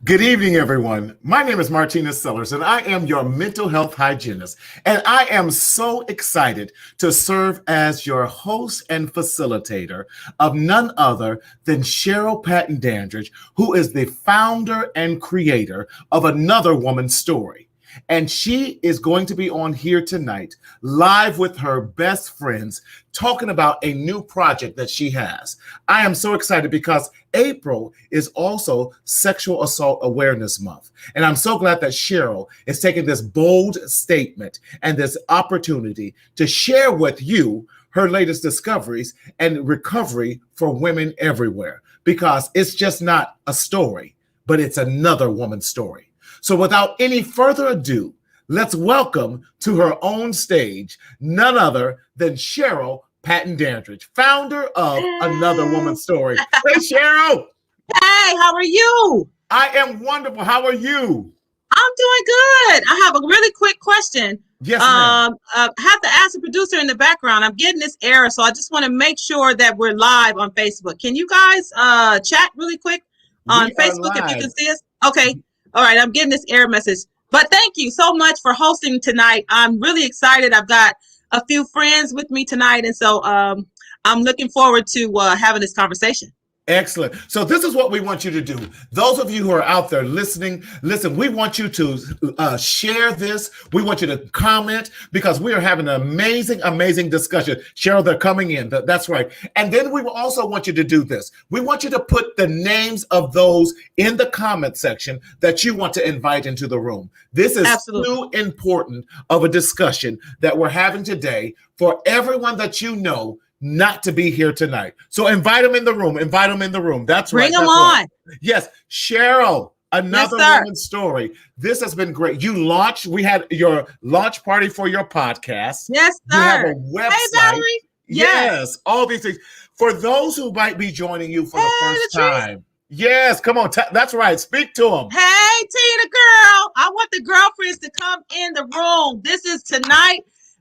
Good evening, everyone. My name is Martina Sellers, and I am your mental health hygienist. And I am so excited to serve as your host and facilitator of none other than Cheryl Patton Dandridge, who is the founder and creator of Another Woman's Story. And she is going to be on here tonight, live with her best friends, talking about a new project that she has. I am so excited because April is also Sexual Assault Awareness Month. And I'm so glad that Cheryl is taking this bold statement and this opportunity to share with you her latest discoveries and recovery for women everywhere, because it's just not a story, but it's another woman's story. So without any further ado, let's welcome to her own stage none other than Cheryl Patton Dandridge, founder of Another Woman's Story. Hey, Cheryl. Hey, how are you? I am wonderful. How are you? I'm doing good. I have a really quick question. Yes, ma'am. I have to ask the producer in the background. I'm getting this error, so I just want to make sure that we're live on Facebook. Can you guys chat really quick on Facebook if you can see us? Okay. All right, I'm getting this error message. But thank you so much for hosting tonight. I'm really excited. I've got a few friends with me tonight, and so I'm looking forward to having this conversation. Excellent. So this is what we want you to do. Those of you who are out there listening, listen, we want you to share this. We want you to comment, because we are having an amazing, amazing discussion. Cheryl, they're coming in. That's right. And then we will also want you to do this. We want you to put the names of those in the comment section that you want to invite into the room. This is too important of a discussion that we're having today for everyone that you know not to be here tonight. So invite them in the room. Invite them in the room. That's right. Bring them on. Right. Yes. Cheryl, Another Woman's Story. This has been great. You launched, we had your launch party for your podcast. Yes, sir. You have a website. Hey, Valerie. Yes. All these things. For those who might be joining you for the first time. Yes, come on. That's right. Speak to them. Hey, Tina girl. I want the girlfriends to come in the room. This is tonight.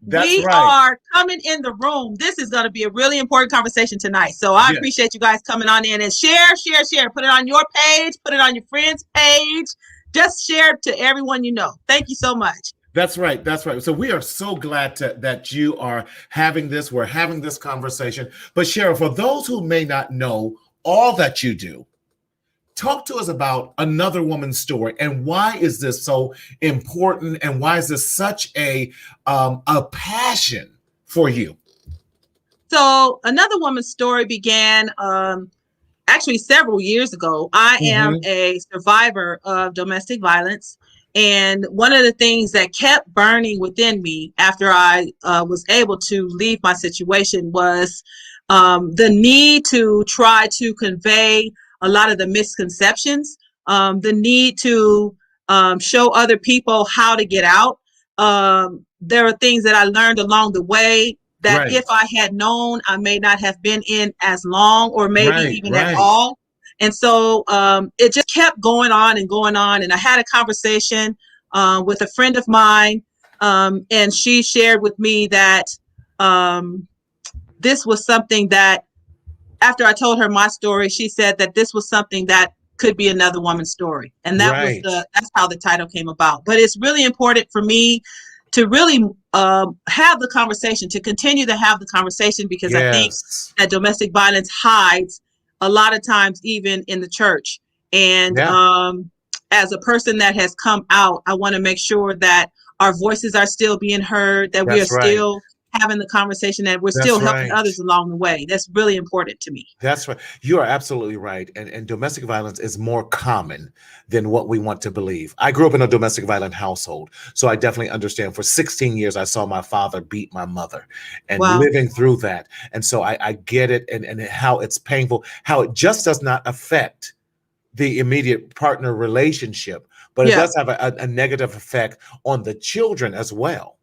We are coming in the room. This is going to be a really important conversation tonight. So I appreciate you guys coming on in and share. Put it on your page. Put it on your friend's page. Just share it to everyone you know. Thank you so much. That's right. That's right. So we are so glad that you are having this. We're having this conversation. But Cheryl, for those who may not know all that you do, talk to us about Another Woman's Story, and why is this so important, and why is this such a passion for you? So Another Woman's Story began actually several years ago. I am a survivor of domestic violence, and one of the things that kept burning within me after I was able to leave my situation was the need to try to convey a lot of the misconceptions, the need to show other people how to get out. There are things that I learned along the way that if I had known, I may not have been in as long, or maybe even at all. And so it just kept going on and going on. And I had a conversation with a friend of mine, and she shared with me that this was something that, after I told her my story, she said that this was something that could be another woman's story. And that that's how the title came about. But it's really important for me to really have the conversation, to continue to have the conversation, because I think that domestic violence hides a lot of times, even in the church. And as a person that has come out, I want to make sure that our voices are still being heard, that we are still having the conversation, that we're still helping others along the way. That's really important to me. That's right. You are absolutely right. And domestic violence is more common than what we want to believe. I grew up in a domestic violent household, so I definitely understand. For 16 years, I saw my father beat my mother, and living through that. And so I get it, and how it's painful, how it just does not affect the immediate partner relationship, but it does have a negative effect on the children as well.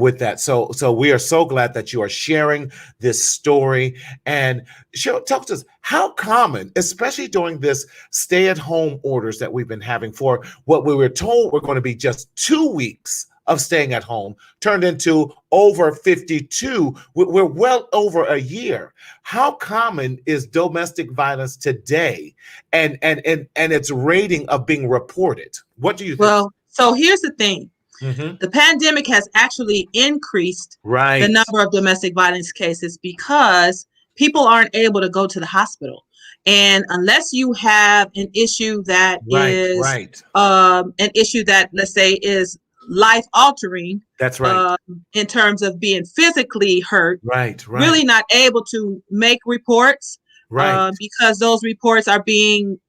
With that. So we are so glad that you are sharing this story. And Cheryl, talk to us, how common, especially during this stay-at-home orders that we've been having for what we were told were going to be just 2 weeks of staying at home turned into over 52. We're well over a year. How common is domestic violence today, and its rating of being reported? What do you think? Well, so here's the thing. Mm-hmm. The pandemic has actually increased Right. the number of domestic violence cases because people aren't able to go to the hospital. And unless you have an issue that is an issue that, let's say, is life altering, That's right. In terms of being physically hurt, Right. really not able to make reports, Right. because those reports are being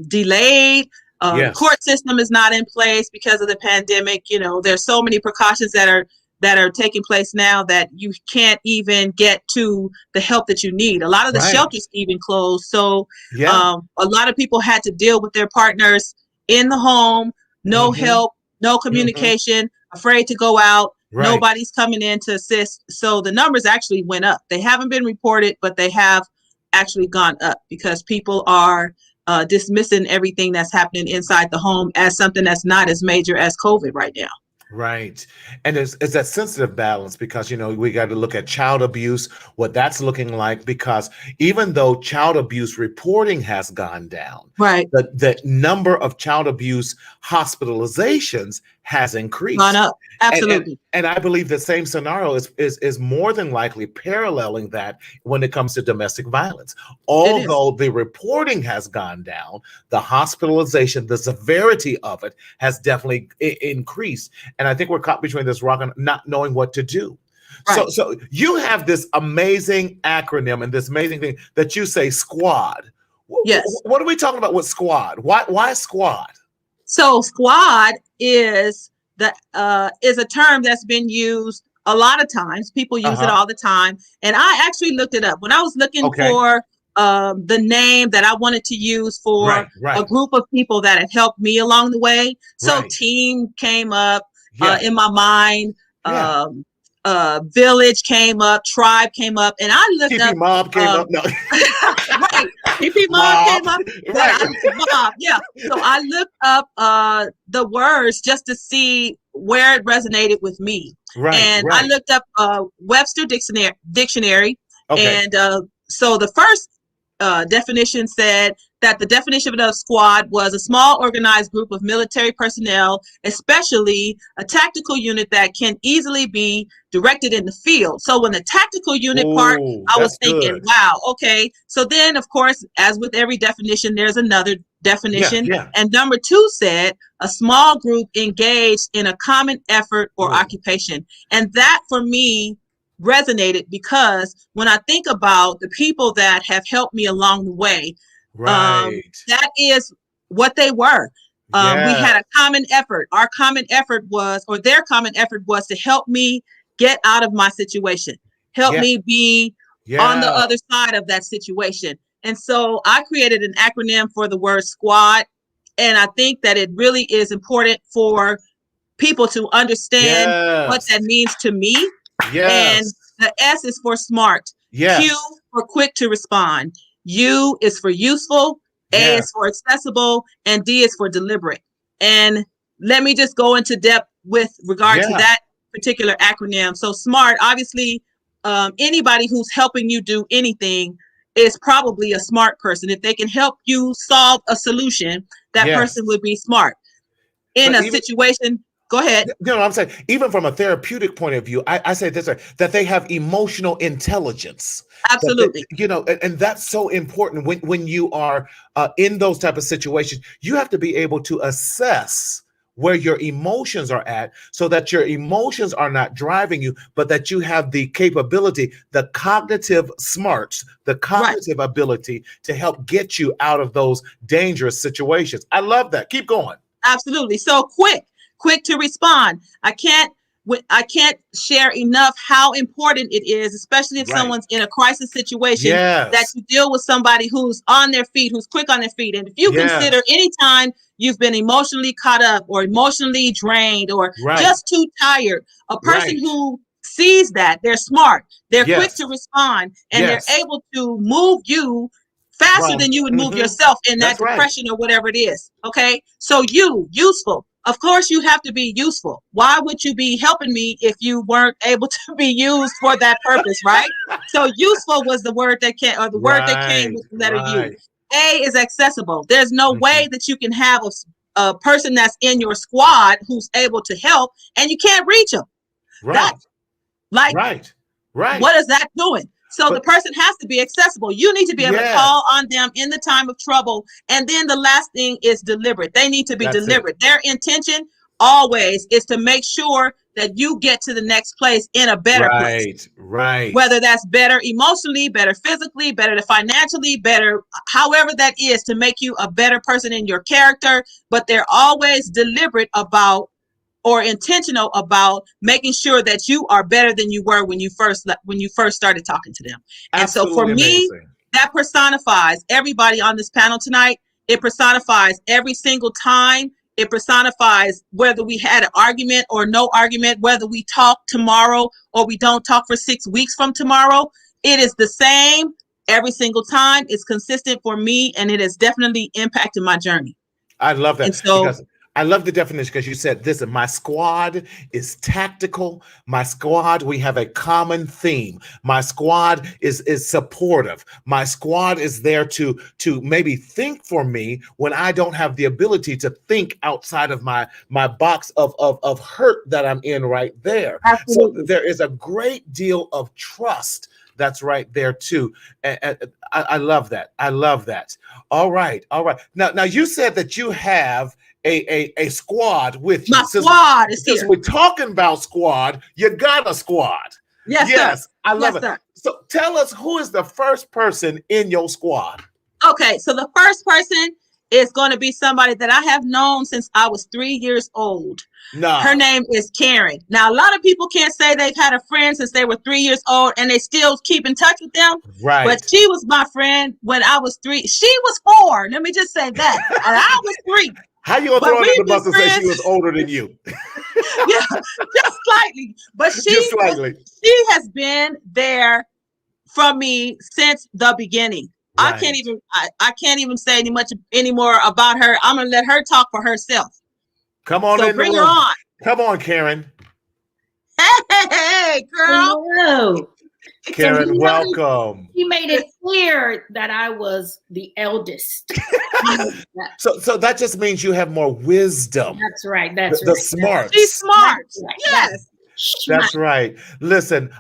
delayed. Yes. Court system is not in place because of the pandemic. You know, there's so many precautions that are taking place now that you can't even get to the help that you need. A lot of the shelters even closed. So a lot of people had to deal with their partners in the home, no help, no communication, afraid to go out. Nobody's coming in to assist. So the numbers actually went up. They haven't been reported, but they have actually gone up because people are dismissing everything that's happening inside the home as something that's not as major as COVID right now. Right. And it's that sensitive balance because, we got to look at child abuse, what that's looking like, because even though child abuse reporting has gone down, the number of child abuse hospitalizations has increased. Gone up. Absolutely. And I believe the same scenario is more than likely paralleling that when it comes to domestic violence. Although the reporting has gone down, the hospitalization, the severity of it has definitely increased. And I think we're caught between this rock and not knowing what to do. So you have this amazing acronym and this amazing thing that you say SQUAD. Yes. What are we talking about with SQUAD? Why SQUAD? So SQUAD is a term that's been used a lot of times. People use it all the time. And I actually looked it up. When I was looking for the name that I wanted to use for a group of people that have helped me along the way. So team came up in my mind. Village came up, tribe came up, and I looked up. Mob came up. No. Right. PP Mob came up. Mob. Yeah. So I looked up the words just to see where it resonated with me. I looked up Webster Dictionary. And so the first definition said that the definition of SQUAD was a small organized group of military personnel, especially a tactical unit that can easily be directed in the field. So when the tactical unit part, I was thinking, wow, okay. So then, of course, as with every definition, there's another definition. And number 2 said a small group engaged in a common effort or occupation. And that for me resonated because when I think about the people that have helped me along the way, that is what they were. We had a common effort. Our common effort was, or their common effort was to help me get out of my situation, help me be on the other side of that situation. And so I created an acronym for the word SQUAD. And I think that it really is important for people to understand what that means to me. And the S is for SMART. Q for quick to respond. U is for useful. A is for accessible. And D is for deliberate. And let me just go into depth with regard to that particular acronym. So SMART, obviously, anybody who's helping you do anything is probably a smart person. If they can help you solve a solution, that person would be smart. In a situation, go ahead. I'm saying, even from a therapeutic point of view, I say this, that they have emotional intelligence. Absolutely. And that's so important when you are in those type of situations. You have to be able to assess where your emotions are at so that your emotions are not driving you, but that you have the capability, the cognitive smarts, the cognitive ability to help get you out of those dangerous situations. I love that. Keep going. Absolutely. So quick to respond. I can't share enough how important it is, especially if someone's in a crisis situation, that you deal with somebody who's on their feet, who's quick on their feet. And if you consider anytime you've been emotionally caught up or emotionally drained or just too tired, a person who sees that, they're smart, they're quick to respond, and they're able to move you faster than you would move yourself in that depression or whatever it is. Okay. So useful. of course you have to be useful. Why would you be helping me if you weren't able to be used for that purpose, right? So useful was the word that came, or the word that came with the letter U. A is accessible. There's no way that you can have a person that's in your squad who's able to help and you can't reach them. Right. Right. What is that doing? So the person has to be accessible. You need to be able to call on them in the time of trouble. And then the last thing is deliberate. They need to be deliberate. Their intention always is to make sure that you get to the next place in a better place. Right. Whether that's better emotionally, better physically, better financially, better, however that is, to make you a better person in your character. But they're always deliberate about, or intentional about, making sure that you are better than you were when you first started talking to them. And Absolutely so for me, amazing. That personifies everybody on this panel tonight. It personifies every single time. It personifies whether we had an argument or no argument, whether we talk tomorrow or we don't talk for 6 weeks from tomorrow. It is the same every single time. It's consistent for me, and it has definitely impacted my journey. I love that. And so, because I love the definition, because you said, listen, my squad is tactical. My squad, we have a common theme. My squad is supportive. My squad is there to maybe think for me when I don't have the ability to think outside of my box of hurt that I'm in right there. Absolutely. So there is a great deal of trust that's right there too. And I love that. I love that. All right. Now you said that you have a squad with you. My squad is here. Since we're talking about squad, you got a squad. Yes, sir. I love Yes, it. sir. So tell us, who is the first person in your squad? Okay, so the first person is going to be somebody that I have known since I was 3 years old. Her name is Karen. Now, a lot of people can't say they've had a friend since they were 3 years old and they still keep in touch with them. Right. But she was my friend when I was 3. She was 4. Let me just say that. And I was 3. How you gonna throw her in the bus and say she was older than you? Yeah, just slightly. But she has been there for me since the beginning. Right. I can't even say any more about her. I'm gonna let her talk for herself. Come on, so bring her on. Come on, Karen. Hey, girl. Hello. Karen, welcome. He made it clear that I was the eldest. So that just means you have more wisdom. That's right. That's the smart. She's smart. Right. Yes. That's right. Listen,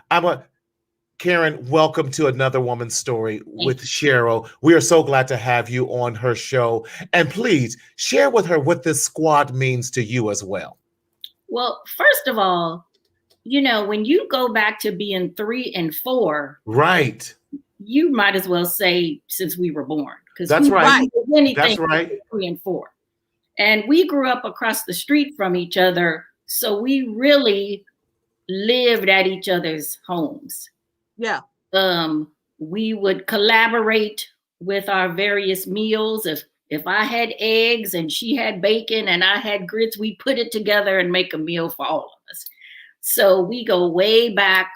Karen, welcome to Another Woman's Story with Cheryl. We are so glad to have you on her show. And please share with her what this squad means to you as well. Well, first of all, when you go back to being 3 and 4, right, you might as well say since we were born. Because that's right. That's right. 3 and 4. And we grew up across the street from each other. So we really lived at each other's homes. Yeah. We would collaborate with our various meals. If I had eggs and she had bacon and I had grits, we put it together and make a meal for all of us. So we go way back.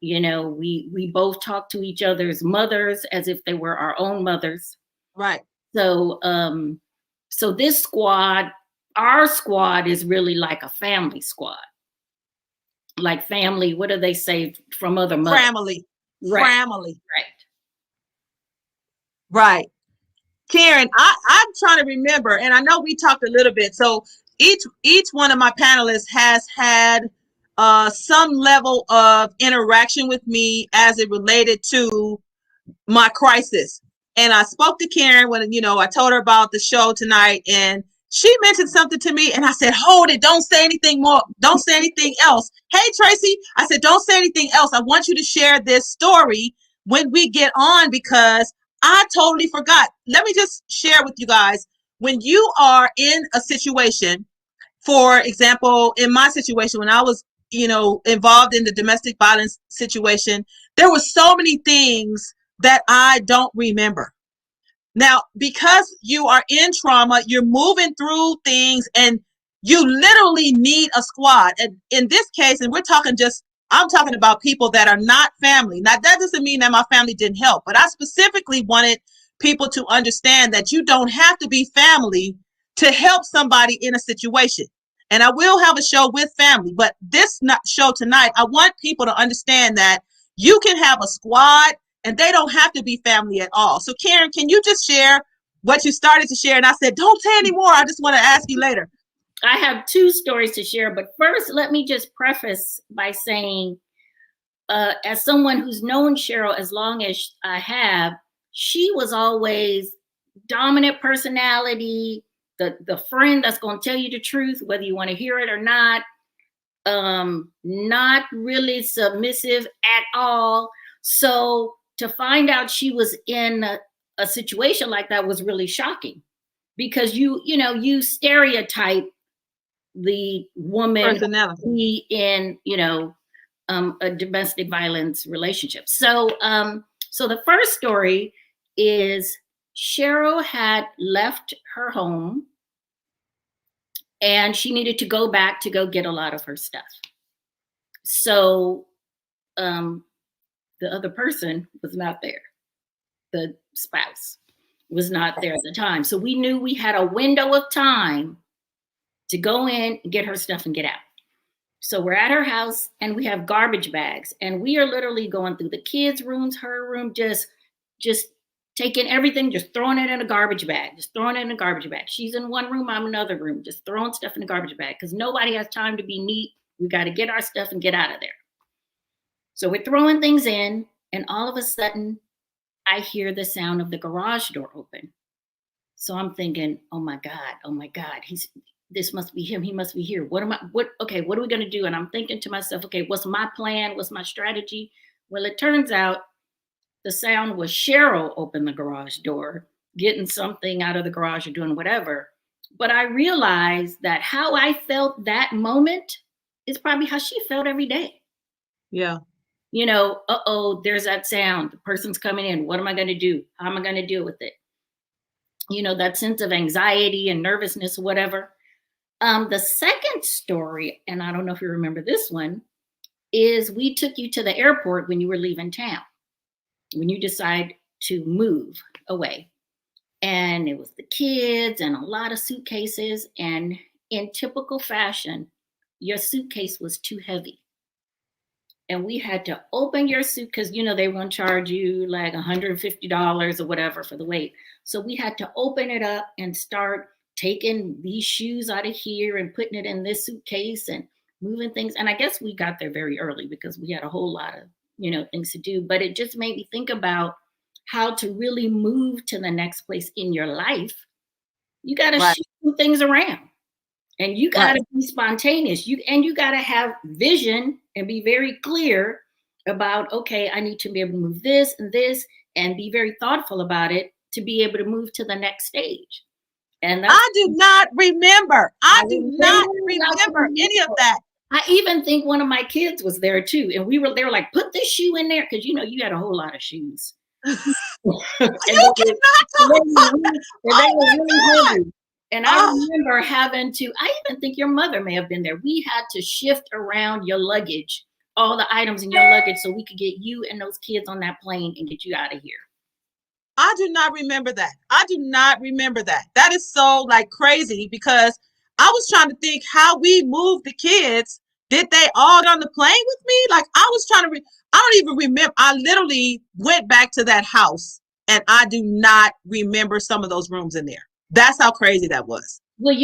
We both talk to each other's mothers as if they were our own mothers. Right. So so this squad, our squad, is really like a family squad. Like family, what do they say from other mothers? Family. Right. Family. Right. Karen, I'm trying to remember, and I know we talked a little bit. So each one of my panelists has had some level of interaction with me as it related to my crisis. And I spoke to Karen when, I told her about the show tonight, and she mentioned something to me, and I said, hold it. Don't say anything more. Don't say anything else. Hey, Tracy, I said, don't say anything else. I want you to share this story when we get on, because I totally forgot. Let me just share with you guys. When you are in a situation, for example, in my situation, when I was, involved in the domestic violence situation, there were so many things that I don't remember. Now, because you are in trauma, you're moving through things and you literally need a squad. And in this case, and I'm talking about people that are not family. Now, that doesn't mean that my family didn't help, but I specifically wanted people to understand that you don't have to be family to help somebody in a situation. And I will have a show with family, but this show tonight, I want people to understand that you can have a squad and they don't have to be family at all. So Karen, can you just share what you started to share? And I said, don't say anymore. I just want to ask you later. I have 2 stories to share, but first, let me just preface by saying, as someone who's known Cheryl as long as I have, she was always dominant personality, the friend that's going to tell you the truth, whether you want to hear it or not really submissive at all. So to find out she was in a situation like that was really shocking, because you stereotype the woman in a domestic violence relationship. So the first story is Cheryl had left her home and she needed to go back to go get a lot of her stuff. So the other person was not there. The spouse was not there at the time. So we knew we had a window of time to go in and get her stuff and get out. So we're at her house and we have garbage bags and we are literally going through the kids' rooms, her room, just taking everything, just throwing it in a garbage bag, She's in one room, I'm in another room, just throwing stuff in the garbage bag because nobody has time to be neat. We got to get our stuff and get out of there. So we're throwing things in and all of a sudden I hear the sound of the garage door open. So I'm thinking, oh my God, this must be him. He must be here. What are we going to do? And I'm thinking to myself, okay, what's my plan? What's my strategy? Well, it turns out the sound was Cheryl open the garage door, getting something out of the garage or doing whatever. But I realized that how I felt that moment is probably how she felt every day. Yeah. There's that sound. The person's coming in. What am I going to do? How am I going to deal with it? That sense of anxiety and nervousness, whatever. The second story, and I don't know if you remember this one, is we took you to the airport when you were leaving town, when you decide to move away. And it was the kids and a lot of suitcases. And in typical fashion, your suitcase was too heavy. And we had to open your suit because, they won't charge you like $150 or whatever for the weight. So we had to open it up and start taking these shoes out of here and putting it in this suitcase and moving things. And I guess we got there very early because we had a whole lot of, things to do. But it just made me think about how to really move to the next place in your life. You got to shift some things around. And you got to be spontaneous. You got to have vision and be very clear about, okay, I need to be able to move this and be very thoughtful about it to be able to move to the next stage. And I do not remember. I do not remember any of that. I even think one of my kids was there too. And they were like, put this shoe in there. Cause you had a whole lot of shoes. You cannot talk about that. Oh my God. And I remember I even think your mother may have been there. We had to shift around your luggage, all the items in your luggage, so we could get you and those kids on that plane and get you out of here. I do not remember that. That is so crazy because I was trying to think how we moved the kids. Did they all get on the plane with me? I was trying to, I don't even remember. I literally went back to that house and I do not remember some of those rooms in there. That's how crazy that was. Well,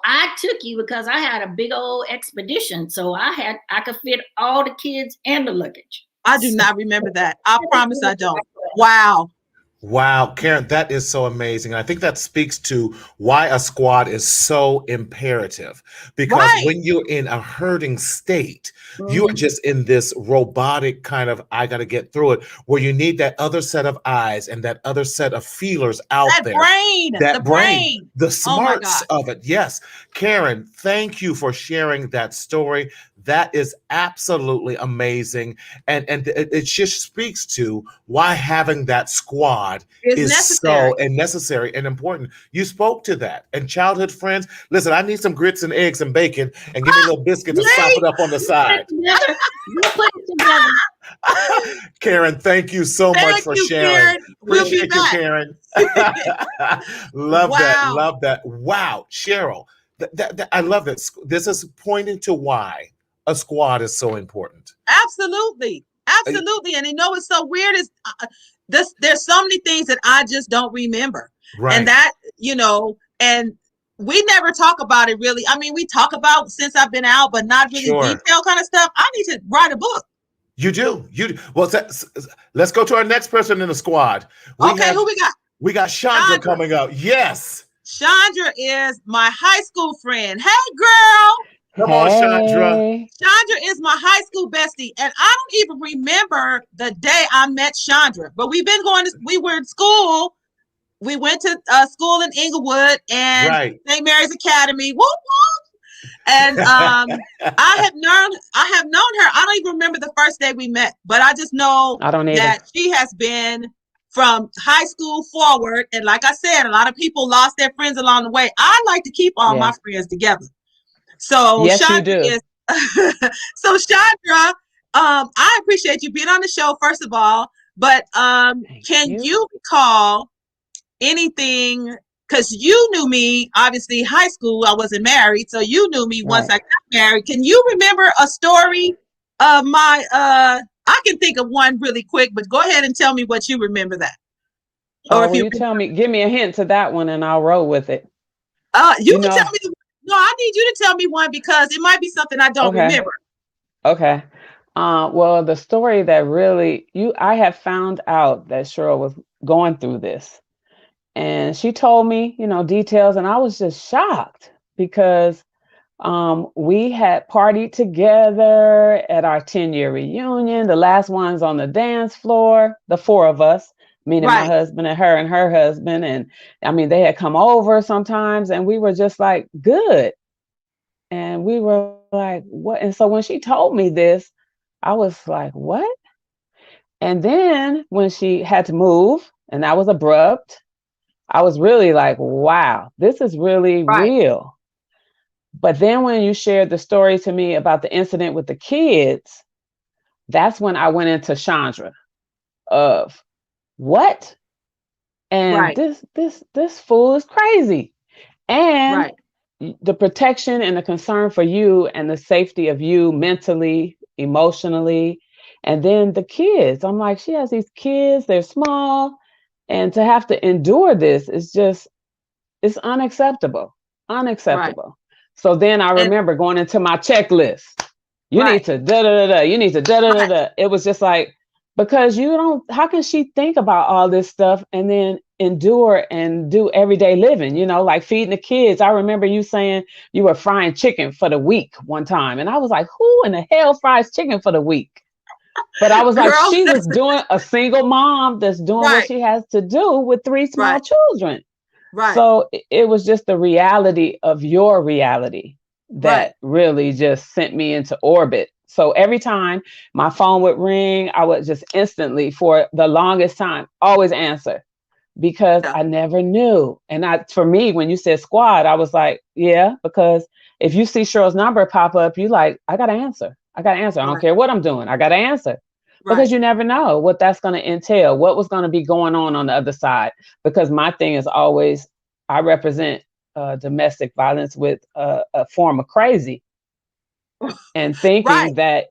I took you because I had a big old expedition. So I could fit all the kids and the luggage. I do not remember that. I promise I don't. Wow. Wow, Karen, that is so amazing. I think that speaks to why a squad is so imperative, because when you're in a hurting state, you are just in this robotic kind of, I got to get through it, where you need that other set of eyes and that other set of feelers out there. The brain. The smarts of it. Yes. Karen, thank you for sharing that story. That is absolutely amazing. And it just speaks to why having that squad is necessary. So necessary and important. You spoke to that. And childhood friends, listen, I need some grits and eggs and bacon and give me a little biscuit to sop it up on the side. We'll put together. Karen, thank you so much Thank for you, sharing. Karen. We'll be Appreciate you, back. Karen. Love that. Wow. Love that. Wow, Cheryl, I love that. This is pointing to why a squad is so important. Absolutely. Absolutely. And you know what's so weird is there's so many things that I just don't remember. Right. And that, and we never talk about it really. I mean, we talk about since I've been out, but not really detailed kind of stuff. I need to write a book. You do. Well, let's go to our next person in the squad. Who we got? We got Chandra coming up. Yes. Chandra is my high school friend. Hey, girl. Come on, Chandra. Chandra is my high school bestie. And I don't even remember the day I met Chandra. But we were in school. We went to school in Inglewood and St. Mary's Academy. Whoop, whoop. And I have known her. I don't even remember the first day we met. But I just know that she has been from high school forward. And like I said, a lot of people lost their friends along the way. I like to keep all my friends together. So yes, Chandra you do. So Chandra, I appreciate you being on the show, first of all. But can you recall anything? Because you knew me, obviously, high school. I wasn't married, so you knew me once I got married. Can you remember a story of my? I can think of one really quick, but go ahead and tell me what you remember that. Or if you tell me, give me a hint to that one, and I'll roll with it. You can tell me. No, I need you to tell me one because it might be something I don't remember. Okay. Well, the story that really I have found out that Cheryl was going through this, and she told me, details, and I was just shocked because we had partied together at our 10-year reunion. The last one's on the dance floor, the four of us, meaning my husband and her husband. And I mean, they had come over sometimes and we were just like, good. And we were like, what? And so when she told me this, I was like, what? And then when she had to move, and that was abrupt, I was really like, wow, this is really real. But then when you shared the story to me about the incident with the kids, that's when I went into Chandra of what? And this fool is crazy. And the protection and the concern for you and the safety of you mentally, emotionally, and then the kids. I'm like, she has these kids, they're small, and to have to endure this is just, it's unacceptable. Unacceptable. So then I remember going into my checklist. You need to da-da-da-da. You need to da-da-da-da. It was just like, because how can she think about all this stuff and then endure and do everyday living, like feeding the kids. I remember you saying you were frying chicken for the week one time. And I was like, who in the hell fries chicken for the week? But I was like, she was doing a single mom that's doing what she has to do with 3 small children. Right. So it was just the reality of your reality that really just sent me into orbit. So every time my phone would ring, I would just instantly, for the longest time, always answer because I never knew. And for me, when you said squad, I was like, yeah, because if you see Cheryl's number pop up, you like, I got to answer. I don't care what I'm doing. I got to answer. Because you never know what that's going to entail, what was going to be going on the other side. Because my thing is always, I represent domestic violence with a form of crazy and thinking that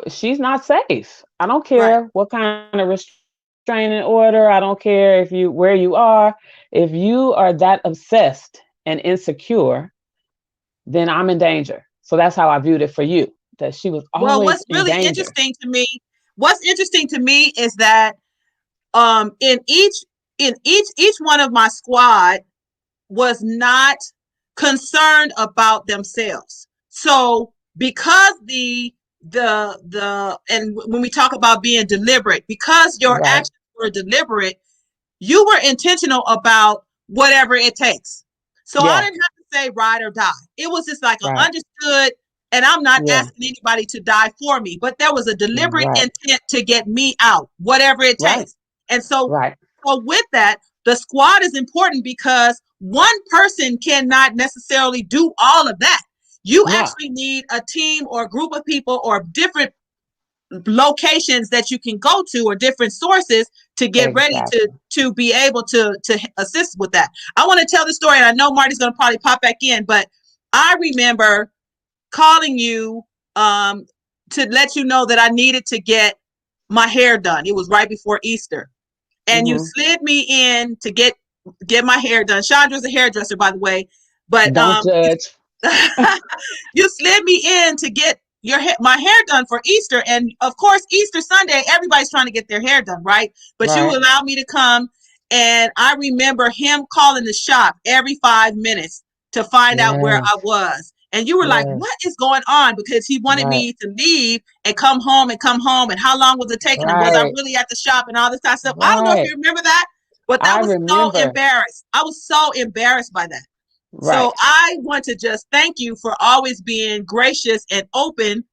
she's not safe. I don't care what kind of restraining order. I don't care where you are. If you are that obsessed and insecure, then I'm in danger. So that's how I viewed it for you, that she was always what's really interesting to me. What's interesting to me is that in each one of my squad was not concerned about themselves. So because and when we talk about being deliberate, because your actions were deliberate, you were intentional about whatever it takes. So I didn't have to say ride or die. It was just like an understood. And I'm not asking anybody to die for me, but there was a deliberate intent to get me out, whatever it takes. And so, so with that, the squad is important because one person cannot necessarily do all of that. You actually need a team or a group of people or different locations that you can go to or different sources to get ready to be able to assist with that. I want to tell the story, and I know Marty's going to probably pop back in, but I remember calling you to let you know that I needed to get my hair done. It was right before Easter, and you slid me in to get my hair done. Chandra's a hairdresser, by the way, but don't judge. You slid me in to get my hair done for Easter, and of course Easter Sunday everybody's trying to get their hair done, right? But you allowed me to come, and I remember him calling the shop every 5 minutes to find out where I was, and you were like, what is going on? Because he wanted me to leave and come home, and how long was it taking him? Was I really at the shop and all this kind of stuff? I don't know if you remember that, but that was so embarrassed. I was so embarrassed by that. So I want to just thank you for always being gracious and open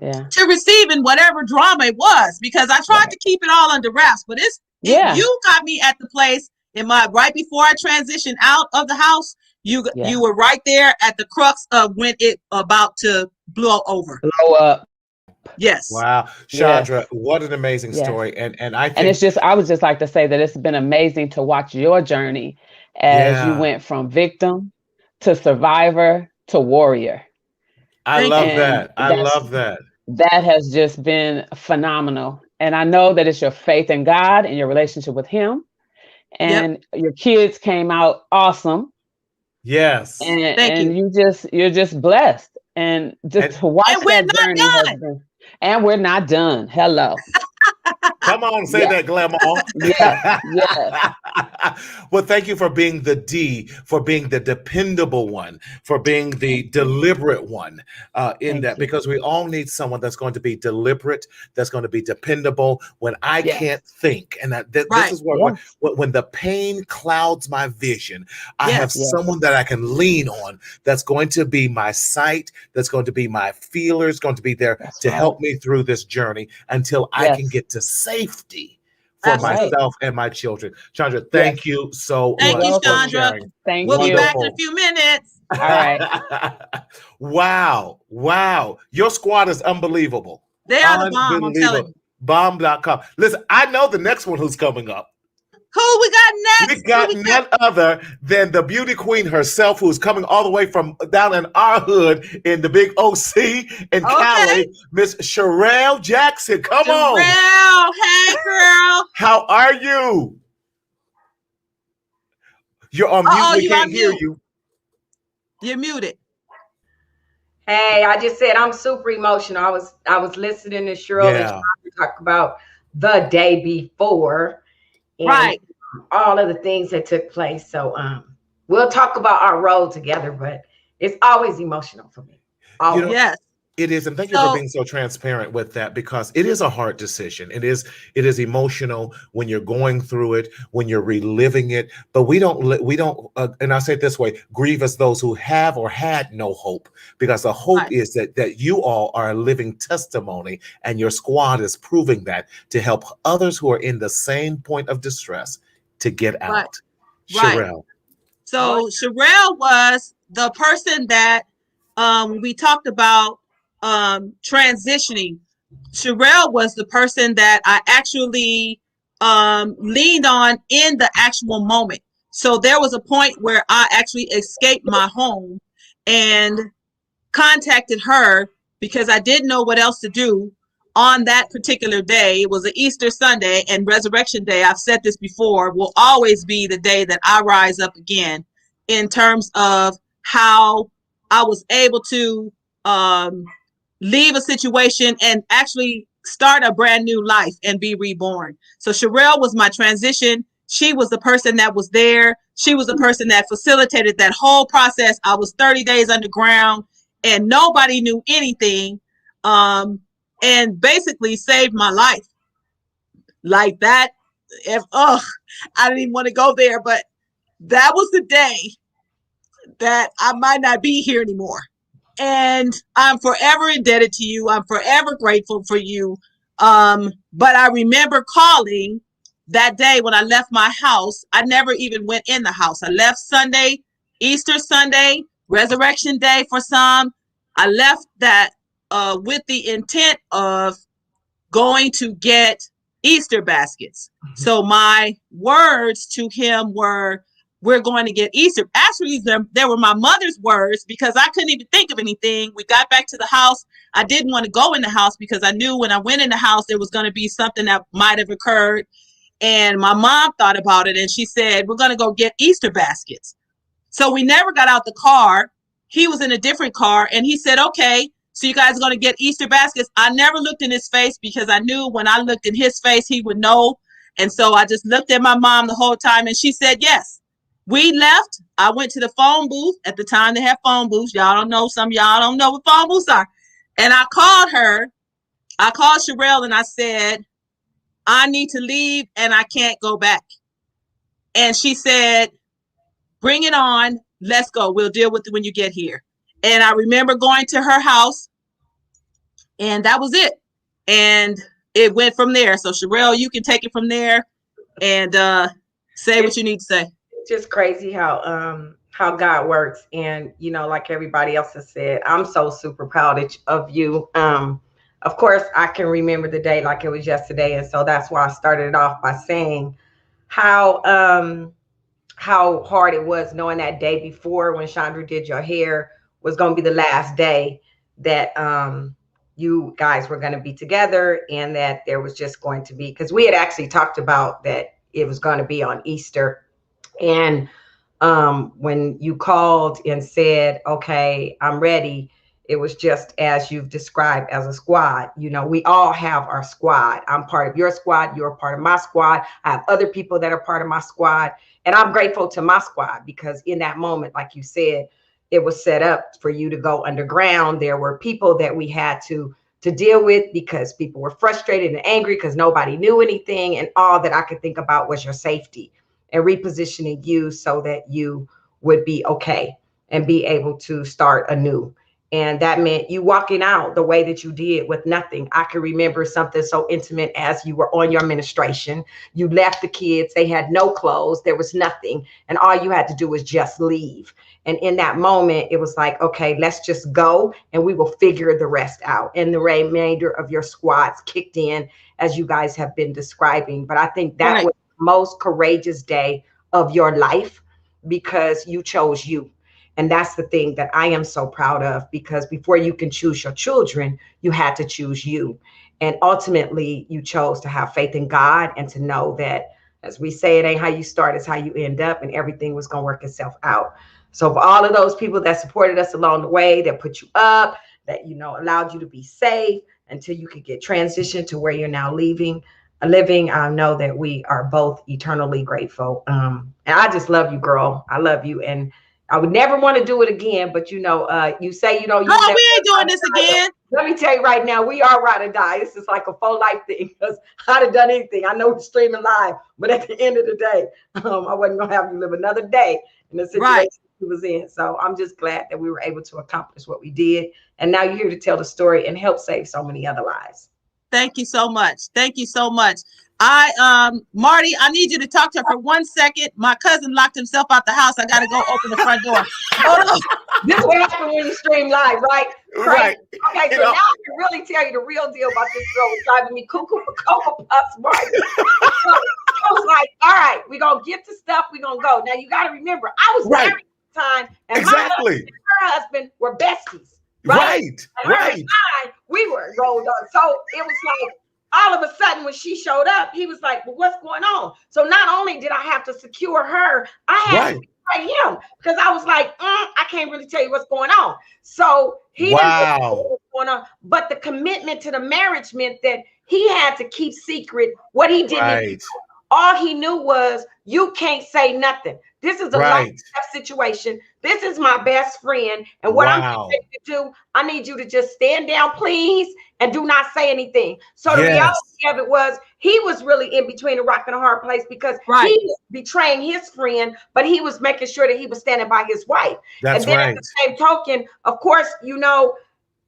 to receiving whatever drama it was, because I tried to keep it all under wraps, but you got me at the place right before I transitioned out of the house. You were right there at the crux of when it about to blow up. Yes. Wow. Chandra, what an amazing story. And I think, and it's just, I would just like to say that it's been amazing to watch your journey as you went from victim to survivor to warrior. I love that. I love that. That has just been phenomenal. And I know that it's your faith in God and your relationship with him. And your kids came out awesome. Yes. And, Thank you. You're just blessed. And just to watch that journey has been, and we're not done. Hello. Come on, say that, Glamour. Well, thank you for being the D, for being the dependable one, for being the deliberate one because we all need someone that's going to be deliberate, that's going to be dependable when I can't think. And this is when the pain clouds my vision, I have someone that I can lean on that's going to be my sight, that's going to be my feelers, going to be there to help me through this journey until I can get to safety for myself and my children. Chandra, thank you so much. Thank you, Chandra. We'll be back in a few minutes. All right. Wow. Your squad is unbelievable. They are the bomb, I'm telling you. Bomb.com. Listen, I know the next one who's coming up. Who we got next? We got none other than the beauty queen herself, who's coming all the way from down in our hood in the big OC in Cali, Miss Sherelle Jackson. Come on. Sherelle, hey girl. How are you? You're on mute. We can't hear you. You're muted. Hey, I just said I'm super emotional. I was listening to Cheryl talk about the day before. And all of the things that took place. So we'll talk about our role together, but it's always emotional for me. Always. Yes. It is, and thank you for being so transparent with that, because it is a hard decision. It is emotional when you're going through it, when you're reliving it. But we don't, and I say it this way: grieve as those who have or had no hope, because the hope is that you all are a living testimony, and your squad is proving that to help others who are in the same point of distress to get out. Sherelle. So Sherelle was the person that we talked about. Transitioning. Sherelle was the person that I actually leaned on in the actual moment. So there was a point where I actually escaped my home and contacted her because I didn't know what else to do on that particular day. It was an Easter Sunday, and Resurrection Day, I've said this before, will always be the day that I rise up again in terms of how I was able to leave a situation and actually start a brand new life and be reborn. So Sherelle was my transition. She was the person that was there. She was the person that facilitated that whole process. I was 30 days underground and nobody knew anything, and basically saved my life. Like that, I didn't even want to go there, but that was the day that I might not be here anymore. And I'm forever indebted to you. I'm forever grateful for you. But I remember calling that day when I left my house. I never even went in the house. I left Sunday, Easter Sunday, Resurrection Day for some. I left that with the intent of going to get Easter baskets. So my words to him were, we're going to get Easter. Actually, they were my mother's words because I couldn't even think of anything. We got back to the house. I didn't want to go in the house because I knew when I went in the house, there was going to be something that might have occurred. And my mom thought about it and she said, we're going to go get Easter baskets. So we never got out the car. He was in a different car and he said, okay, so you guys are going to get Easter baskets. I never looked in his face because I knew when I looked in his face, he would know. And so I just looked at my mom the whole time and she said, yes. We left. I went to the phone booth. At the time they had phone booths. Y'all don't know. Some of y'all don't know what phone booths are. And I called her. I called Sherelle and I said, I need to leave and I can't go back. And she said, bring it on. Let's go. We'll deal with it when you get here. And I remember going to her house and that was it. And it went from there. So Sherelle, you can take it from there and say what you need to say. Just crazy how God works. And, you know, like everybody else has said, I'm so super proud of you. Of course, I can remember the day like it was yesterday. And so that's why I started it off by saying how hard it was knowing that day before when Chandra did your hair was going to be the last day that you guys were going to be together, and that there was just going to be, because we had actually talked about that it was going to be on Easter. And when you called and said, okay, I'm ready, it was just as you've described as a squad. You know, we all have our squad. I'm part of your squad. You're a part of my squad. I have other people that are part of my squad. And I'm grateful to my squad because in that moment, like you said, it was set up for you to go underground. There were people that we had to deal with because people were frustrated and angry because nobody knew anything. And all that I could think about was your safety and repositioning you so that you would be okay and be able to start anew. And that meant you walking out the way that you did with nothing. I can remember something so intimate as you were on your ministration. You left the kids. They had no clothes. There was nothing. And all you had to do was just leave. And in that moment, it was like, okay, let's just go and we will figure the rest out. And the remainder of your squads kicked in as you guys have been describing. But I think that was the most courageous day of your life because you chose you. And that's the thing that I am so proud of, because before you can choose your children, you had to choose you. And ultimately, you chose to have faith in God and to know that, as we say, it ain't how you start, it's how you end up, and everything was going to work itself out. So for all of those people that supported us along the way, that put you up, that, you know, allowed you to be safe until you could get transitioned to where you're now living, I know that we are both eternally grateful. And I just love you, girl. I love you. And I would never want to do it again, but you know, you say you don't. We ain't doing this again. Let me tell you right now, we are ride or die. This is like a full life thing because I'd have done anything. I know it's streaming live, but at the end of the day, I wasn't gonna have you live another day in the situation he was in. So I'm just glad that we were able to accomplish what we did, and now you're here to tell the story and help save so many other lives. Thank you so much. Thank you so much. Marty, I need you to talk to her for 1 second. My cousin locked himself out the house. I got to go open the front door. Hold on. This is what happens when you stream live, right? Right. Okay, so now I can really tell you the real deal about this girl was driving me cuckoo for Cocoa Puffs, Marty. I was like, all right, we're going to get to stuff. We're going to go. Now, you got to remember, I was married at the time, and my husband and her husband were besties. Right. And her and I, we were rolled on. So it was like, all of a sudden, when she showed up, he was like, well, what's going on? So not only did I have to secure her, I had to secure him because I was like, I can't really tell you what's going on. So he didn't know what was going on. But the commitment to the marriage meant that he had to keep secret what he didn't do. All he knew was, you can't say nothing. This is a life situation. This is my best friend. And what I'm going to do, I need you to just stand down, please, and do not say anything. So the reality of it was, he was really in between a rock and a hard place because he was betraying his friend, but he was making sure that he was standing by his wife. And then at the same token, of course, you know,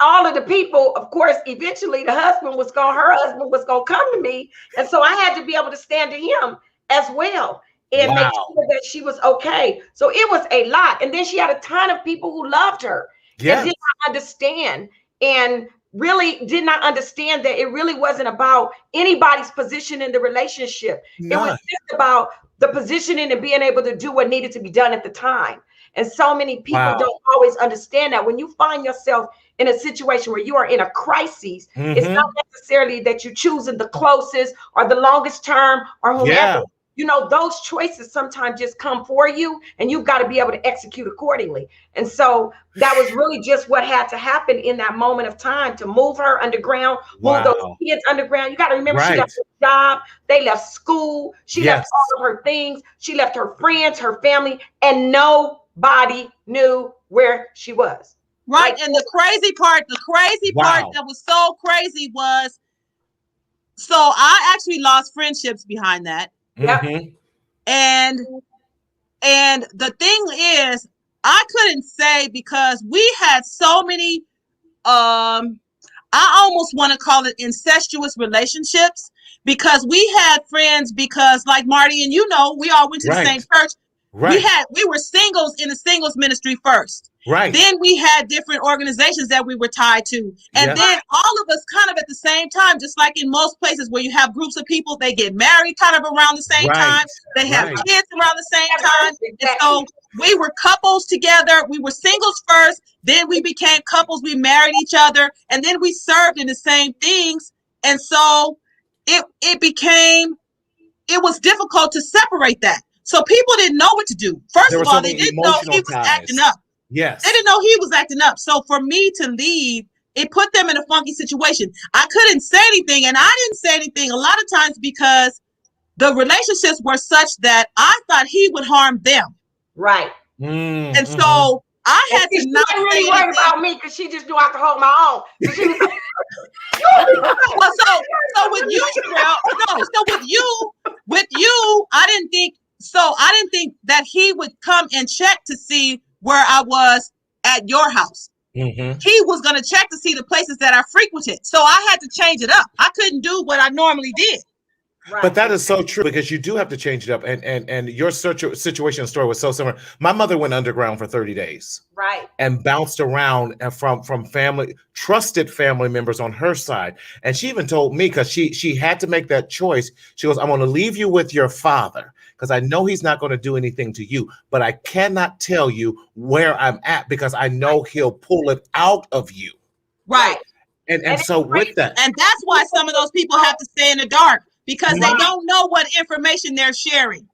all of the people, of course, eventually her husband was going to come to me. And so I had to be able to stand to him as well and make sure that she was okay. So it was a lot. And then she had a ton of people who loved her and did not understand. And really did not understand that it really wasn't about anybody's position in the relationship. It was just about the positioning and being able to do what needed to be done at the time. And so many people don't always understand that when you find yourself in a situation where you are in a crisis, it's not necessarily that you're choosing the closest or the longest term or whomever. You know, those choices sometimes just come for you, and you've got to be able to execute accordingly. And so that was really just what had to happen in that moment of time to move her underground, move those kids underground. You got to remember, she left her job, they left school, she left all of her things, she left her friends, her family, and nobody knew where she was. Right. And the crazy part that was so crazy was, so I actually lost friendships behind that. And the thing is, I couldn't say, because we had so many, I almost want to call it incestuous relationships, because we had friends, because like Marty and we all went to the same church. We were singles in the singles ministry first. Then we had different organizations that we were tied to. And then all of us kind of at the same time, just like in most places where you have groups of people, they get married kind of around the same time. They have kids around the same time. And so we were couples together. We were singles first. Then we became couples. We married each other. And then we served in the same things. And so it was difficult to separate that. So people didn't know what to do. First of all, they didn't know he was acting up. They didn't know he was acting up. So for me to leave, it put them in a funky situation. I couldn't say anything, and I didn't say anything a lot of times because the relationships were such that I thought he would harm them. And so I had to not say really worried about me, because she just knew I could hold my own. Well, so with you, Sherelle, so with you, I didn't think that he would come and check to see where I was at your house. He was going to check to see the places that I frequented. So I had to change it up. I couldn't do what I normally did. But that is so true, because you do have to change it up. And your situation story was so similar. My mother went underground for 30 days. And bounced around from trusted family members on her side. And she even told me, because she had to make that choice. She goes, I'm going to leave you with your father, because I know he's not going to do anything to you, but I cannot tell you where I'm at, because I know he'll pull it out of you. And so with that. And that's why some of those people have to stay in the dark, because they don't know what information they're sharing.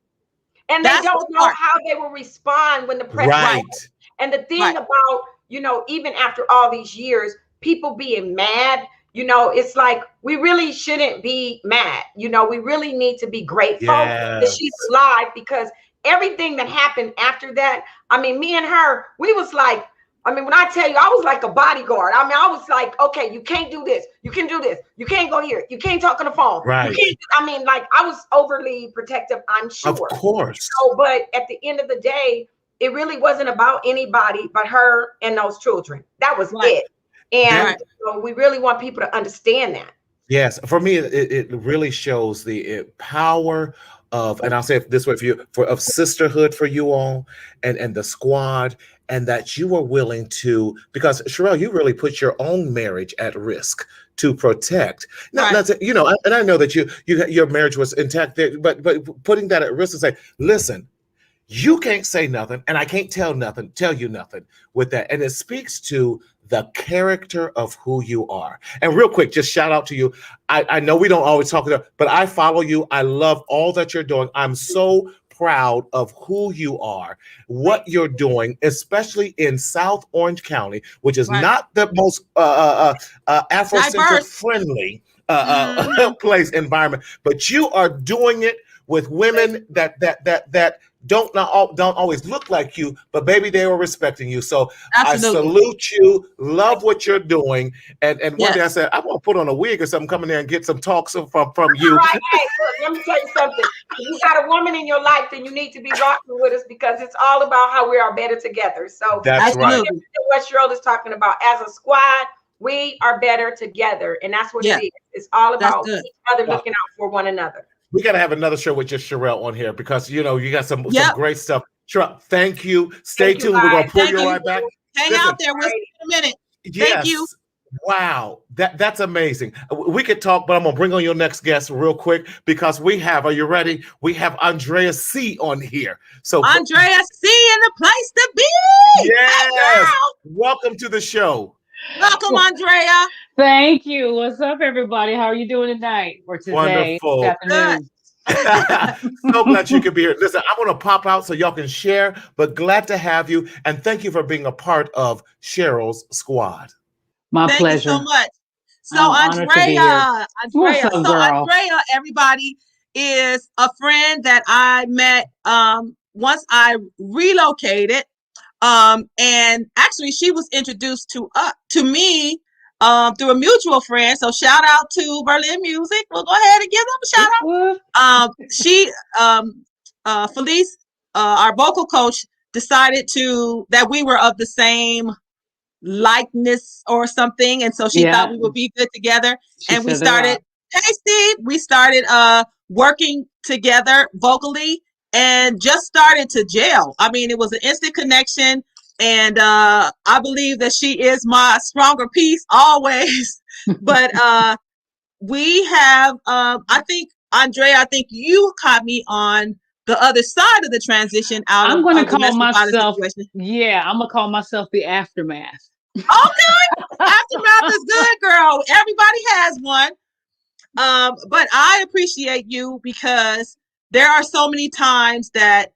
And they don't know how they will respond when the pressure comes. And the thing about, even after all these years, people being mad, it's like, we really shouldn't be mad. We really need to be grateful that she's alive, because everything that happened after that, I mean, me and her, we was like, when I tell you, I was like a bodyguard. I was like, okay, you can't do this. You can do this. You can't go here. You can't talk on the phone. You can't, I was overly protective, I'm sure. Of course. But at the end of the day, it really wasn't about anybody but her and those children. That was it. And so we really want people to understand that. Yes. For me, it really shows the power of, and I'll say it this way for you, of sisterhood for you all and the squad, and that you are willing to, because Sherelle, you really put your own marriage at risk to protect. And I know that your marriage was intact there, but putting that at risk to say, listen, you can't say nothing, and I can't tell you nothing with that. And it speaks to the character of who you are. And real quick, just shout out to you. I know we don't always talk about, but I follow you. I love all that you're doing. I'm so proud of who you are, what you're doing, especially in South Orange County, which is not the most Afrocentric friendly place environment, but you are doing it with women that don't always look like you, but baby, they were respecting you. So absolutely. I salute you, love what you're doing. And one day I said, I want to put on a wig or something, come in there and get some talks from you. Right. Hey, look, let me tell you something. If you got a woman in your life, then you need to be rocking with us, because it's all about how we are better together. So that's right. What Sherelle is talking about, as a squad, we are better together. And that's what it is. It's all about each other looking out for one another. We got to have another show with just Sherelle on here, because you got some great stuff. Sherelle, thank you. Stay tuned. We're going to pull you right back. Hang out there with us in a minute. Thank you. Wow, that's amazing. We could talk, but I'm gonna bring on your next guest real quick because we have. Are you ready? We have Andrea C on here. So Andrea C in the place to be. Yes, Hey, welcome to the show. welcome, Andrea. Thank you. What's up, everybody? How are you doing tonight or today? Wonderful. This afternoon. So glad you could be here. Listen, I'm going to pop out so y'all can share, but glad to have you. And thank you for being a part of Cheryl's squad. My Thank pleasure. you so much. So I'm honored to be here. What's up, girl? Andrea, everybody, is a friend that I met once I relocated. And actually she was introduced to me through a mutual friend. So shout out to Berlin Music. We'll go ahead and give them a shout out. Felice, our vocal coach, decided that we were of the same likeness or something, and so she thought we would be good together. And we started, hey Steve, we started working together vocally and just started to gel. I mean, it was an instant connection, and I believe that she is my stronger piece always. But we have I think, Andrea, I think you caught me on the other side of the transition out I'm of going to call myself, I'm going to call myself the aftermath. Okay, aftermath is good, girl. Everybody has one. But I appreciate you because there are so many times that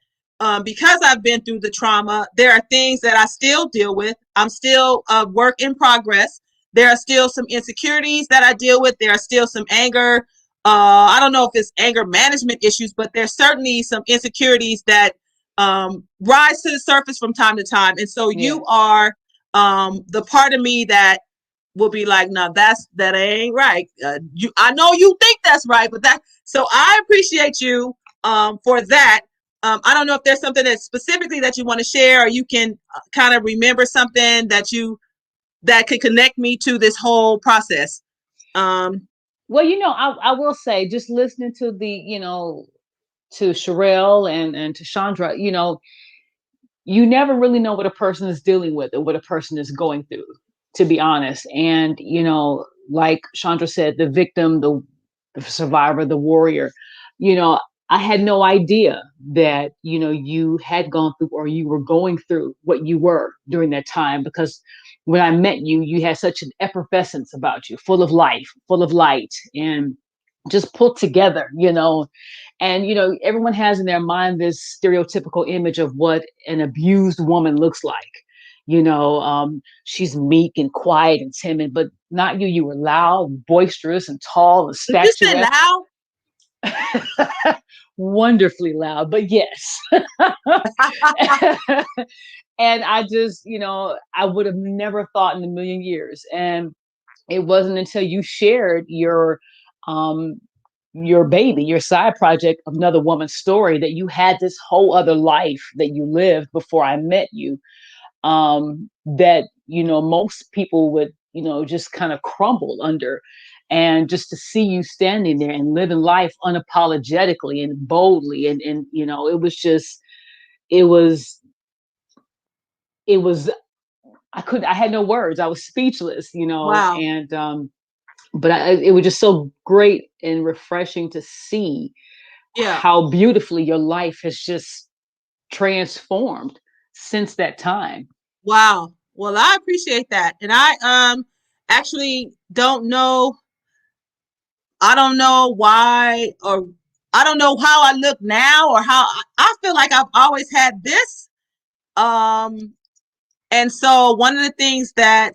because I've been through the trauma, there are things that I still deal with. I'm still a work in progress. There are still some insecurities that I deal with. There are still some anger. I don't know if it's anger management issues, but there's certainly some insecurities that rise to the surface from time to time. And so you are the part of me that will be like, no, that ain't right. I know you think that's right, but so I appreciate you for that. I don't know if there's something that specifically that you want to share, or you can kind of remember something that could connect me to this whole process. Well, I will say, just listening to to Sherelle and to Chandra, you never really know what a person is dealing with or what a person is going through, to be honest. And, like Chandra said, the victim, the survivor, the warrior, I had no idea that, you had gone through or you were going through what you were during that time, because when I met you, you had such an effervescence about you, full of life, full of light, and just put together, and, everyone has in their mind this stereotypical image of what an abused woman looks like. She's meek and quiet and timid, but not you. You were loud, boisterous, and tall and statuesque. Did you say loud? Wonderfully loud, but yes. And I just, I would have never thought in a million years. And it wasn't until you shared your baby, your side project, Another Woman's Story, that you had this whole other life that you lived before I met you. That, most people would, just kind of crumble under. And just to see you standing there and living life unapologetically and boldly. And I had no words. I was speechless, Wow. And, but it was just so great and refreshing to see how beautifully your life has just transformed since that time. Wow. Well, I appreciate that. And I actually don't know. I don't know why, or I don't know how I look now, or how I feel like I've always had this. And so one of the things that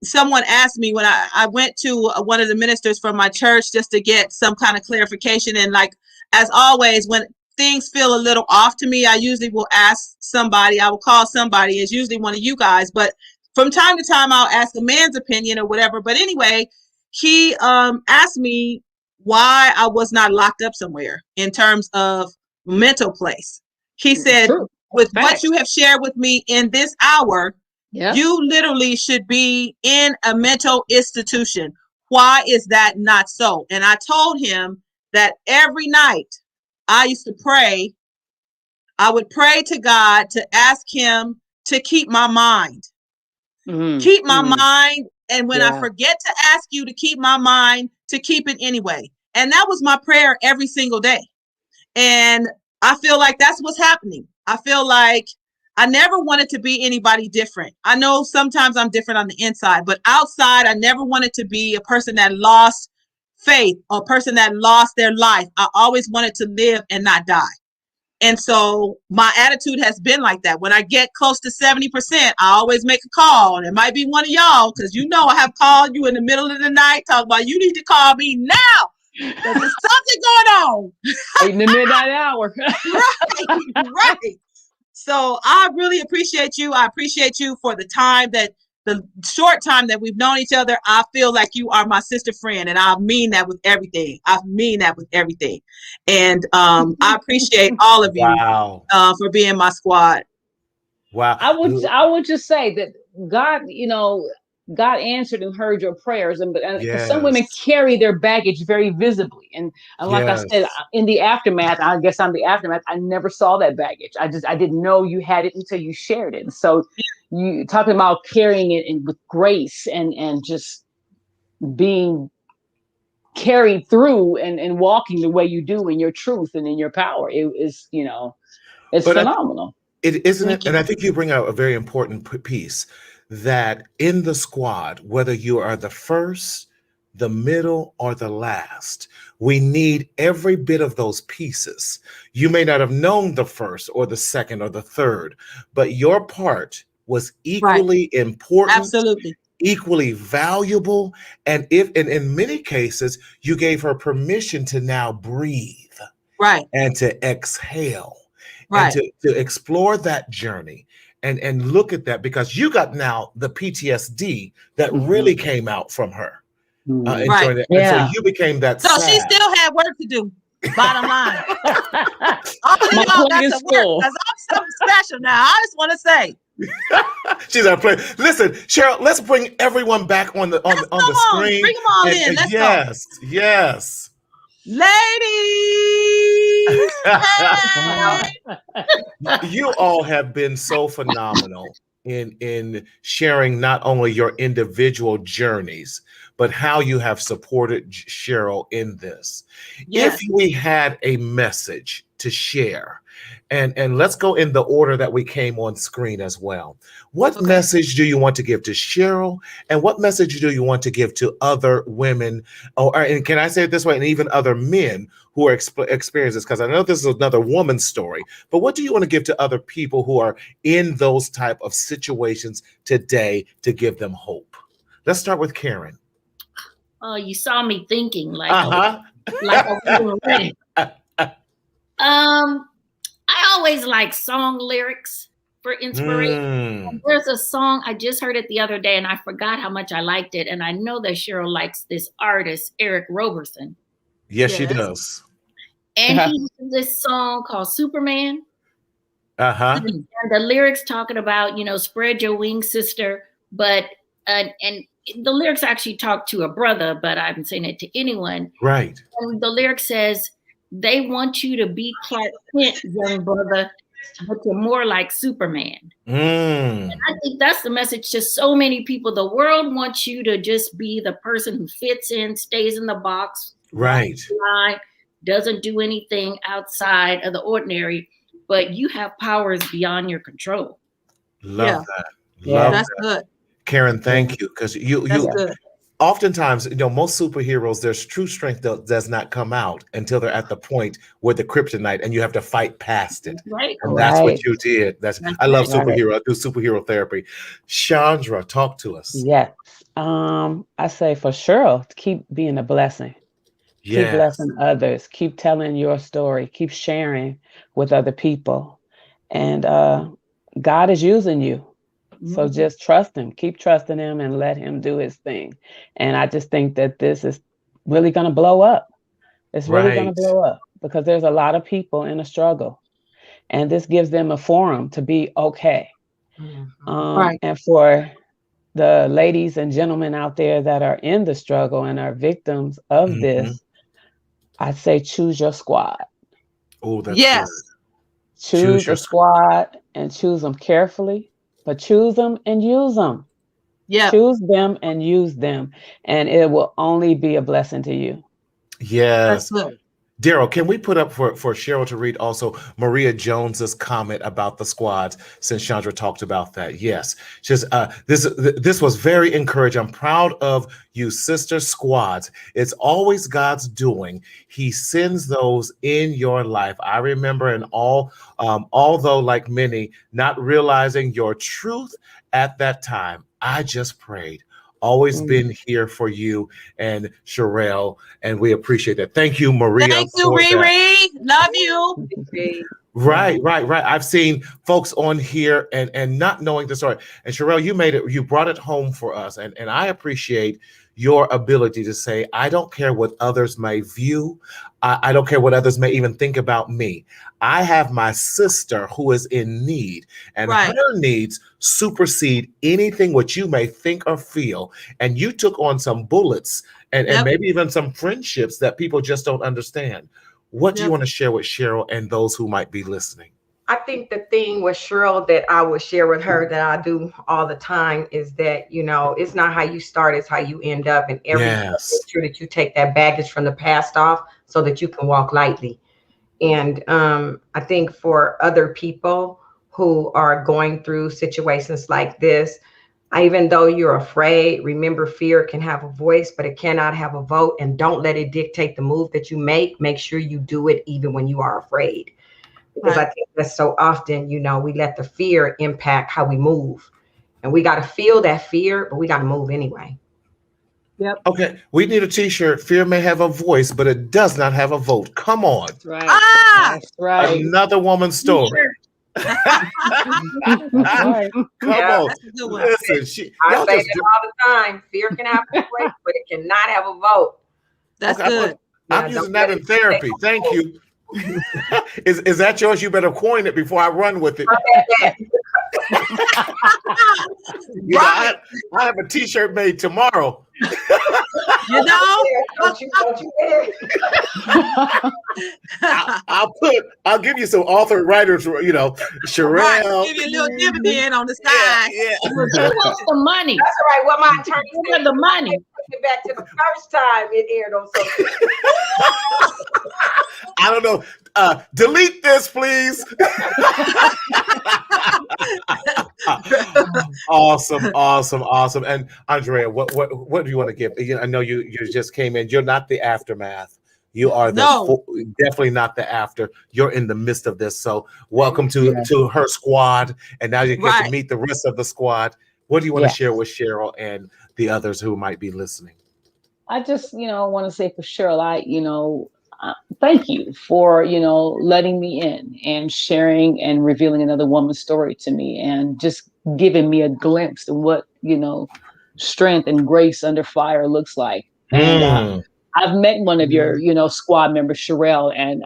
someone asked me when I went to one of the ministers from my church just to get some kind of clarification. And like, as always, when things feel a little off to me, I usually will ask somebody, I will call somebody. It's usually one of you guys, but from time to time, I'll ask a man's opinion or whatever. But anyway, he asked me why I was not locked up somewhere in terms of mental place. He said, with what you have shared with me in this hour, you literally should be in a mental institution. Why is that not so? And I told him that every night I used to pray. I would pray to God to ask him to keep my mind. Keep my mind And when I forget to ask you to keep my mind, to keep it anyway. And that was my prayer every single day. And I feel like that's what's happening. I feel like I never wanted to be anybody different. I know sometimes I'm different on the inside, but outside, I never wanted to be a person that lost faith or a person that lost their life. I always wanted to live and not die. And so my attitude has been like that. When I get close to 70%, I always make a call. And it might be one of y'all, because you know I have called you in the middle of the night, talking about you need to call me now. Because there's something going on. In the midnight hour. Right. So I really appreciate you. I appreciate you for the short time that we've known each other. I feel like you are my sister friend, and I mean that with everything. And I appreciate all of you for being my squad. Wow. I would just say that God, God answered and heard your prayers, and some women carry their baggage very visibly. And like I said, in the aftermath, I guess I'm the aftermath. I never saw that baggage. I didn't know you had it until you shared it. So you talking about carrying it with grace and just being carried through and walking the way you do in your truth and in your power. It is, it's phenomenal. It isn't it? And I think you bring out a very important piece, that in the squad, whether you are the first, the middle, or the last, we need every bit of those pieces. You may not have known the first or the second or the third, but your part was equally important. Absolutely. Equally valuable. And in many cases, you gave her permission to now breathe. Right. And to exhale. Right. And to explore that journey. And look at that, because you got now the PTSD that really came out from her. Right. And so you became that. So she still had work to do. Bottom line. All of y'all got to work, because I'm something special now. I just want to say. She's our player. Listen, Cheryl, let's bring everyone back on the screen. Bring them all in. Let's go. Yes. Ladies. You all have been so phenomenal in sharing not only your individual journeys, but how you have supported Cheryl in this. Yes. If we had a message to share, and let's go in the order that we came on screen as well. What message do you want to give to Cheryl, and what message do you want to give to other women, and can I say it this way, and even other men who are experiencing this? Because I know this is another woman's story, but what do you want to give to other people who are in those type of situations today to give them hope? Let's start with Karen. Oh, you saw me thinking like I was ready. I always like song lyrics for inspiration. There's a song, I just heard it the other day and I forgot how much I liked it. And I know that Cheryl likes this artist, Eric Roberson. Yes, she does. And he has this song called Superman. And the lyrics talking about, spread your wings, sister. But, and the lyrics actually talk to a brother, but I haven't saying it to anyone. Right. And the lyric says, they want you to be Clark Kent, young brother, but you're more like Superman. And I think that's the message to so many people. The world wants you to just be the person who fits in, stays in the box, right? Doesn't do anything outside of the ordinary, but you have powers beyond your control. Love that. Love that's that. Good. Karen, thank you. Because you good. Oftentimes, most superheroes, their true strength does not come out until they're at the point where the kryptonite, and you have to fight past it. Right. And that's what you did. I love superhero. I do superhero therapy. Chandra, talk to us. Yes. I say for Cheryl, keep being a blessing. Keep blessing others. Keep telling your story. Keep sharing with other people. And God is using you. So just trust him, keep trusting him, and let him do his thing. And I just think that this is really going to blow up. It's really going to blow up because there's a lot of people in a struggle, and this gives them a forum to be okay. And for the ladies and gentlemen out there that are in the struggle and are victims of this, I say choose your squad. Oh, that's good. Choose your squad and choose them carefully. But choose them and use them. Choose them and use them, and it will only be a blessing to you. Yes. Daryl, can we put up for Cheryl to read also Maria Jones's comment about the squads, since Chandra talked about that? Yes. Just this was very encouraging. I'm proud of you, sister squads. It's always God's doing. He sends those in your life. I remember, and although like many, not realizing your truth at that time, I just prayed. Always been here for you and Sherelle, and we appreciate that. Thank you, Maria. Thank you, Riri. Love you. Right. I've seen folks on here and not knowing the story. And Sherelle, you brought it home for us. And I appreciate your ability to say, I don't care what others may view. I don't care what others may even think about me. I have my sister who is in need, and her needs supersede anything what you may think or feel. And you took on some bullets and maybe even some friendships that people just don't understand. What do you want to share with Cheryl and those who might be listening? I think the thing with Cheryl that I would share with her that I do all the time is that, it's not how you start, it's how you end up. And make sure that you take that baggage from the past off so that you can walk lightly. And I think for other people who are going through situations like this, even though you're afraid, remember, fear can have a voice, but it cannot have a vote. And don't let it dictate the move that you make. Make sure you do it even when you are afraid. Because I think that so often, we let the fear impact how we move. And we got to feel that fear, but we got to move anyway. Yep. Okay, we need a t-shirt. Fear may have a voice, but it does not have a vote. Come on. That's right. That's right. Another woman's story. Come on. Listen, I say that all the time. Fear can have a voice, but it cannot have a vote. That's good. I'm using that in therapy. Thank you. Is that yours? You better coin it before I run with it. I have a t-shirt made tomorrow. Don't you dare. I'll give you some author and writers, Sherelle. Give you a little dividend on the side. Who wants the money? That's all right. What my attorney said. The money. Get back to the first time it aired on social. I don't know. Delete this, please. Awesome. And Andrea, what do you want to give? I know you just came in. You're not the aftermath. You are definitely not the after. You're in the midst of this. So welcome to her squad, and now you get to meet the rest of the squad. What do you want to share with Cheryl and the others who might be listening? I just, want to say for Cheryl, thank you for, letting me in and sharing and revealing another woman's story to me, and just giving me a glimpse of what, strength and grace under fire looks like. And I've met one of your, squad members, Sherelle, and